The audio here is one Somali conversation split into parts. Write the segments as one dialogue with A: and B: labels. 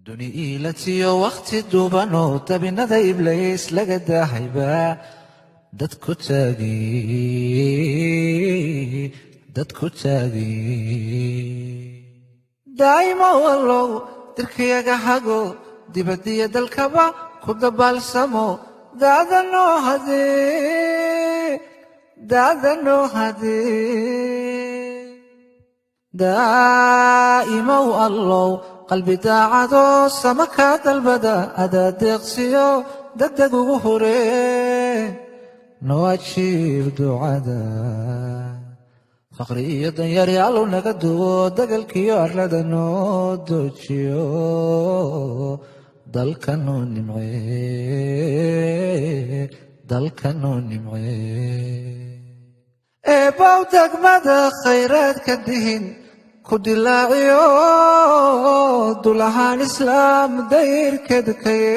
A: duni iilatiyo wakhti duubanoo tabinada iblays laga daahayba dadku taagi daa'ima wallow dirkayaga hago dibadiya dalkaba ku dabaalsamo daadanoo hadee daa'imow allow qalbi daacadoo sama kaa dalbada adaa deeqsiyo degdeg ugu huree noo ajiib ducada faqri iyo danyari allow naga duwo dagalkiyo arlada noo doojiyo dalkanoo nimcee eebbaw degmada khayraadka dihin ku dilaaciyo dulahaan islaam dayrkeeda kaye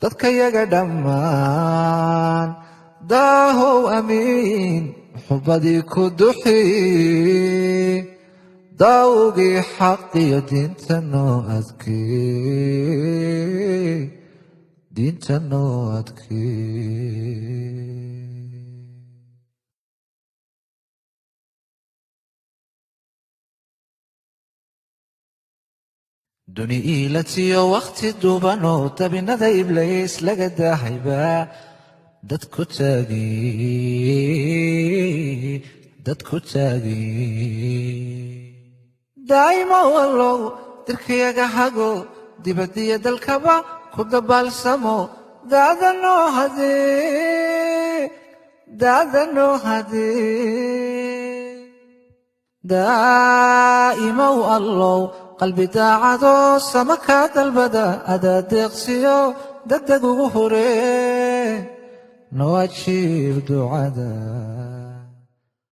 A: dadkayaga dhammaan daahow amiin xubadii ku duxi daawgii xaqiyo diinta noo adkee duni iilatiyo wakhti duubanoo tabinada iblays laga daahayba dadku taagi daa'ima wallow dirkayaga hago dibadiya dalkaba ku dabaalsamo daadanoo hadee daa'imow allow qalbi daacadoo sama kaa dalbada adaa deeqsiyo degdeg ugu huree noo ajiib ducada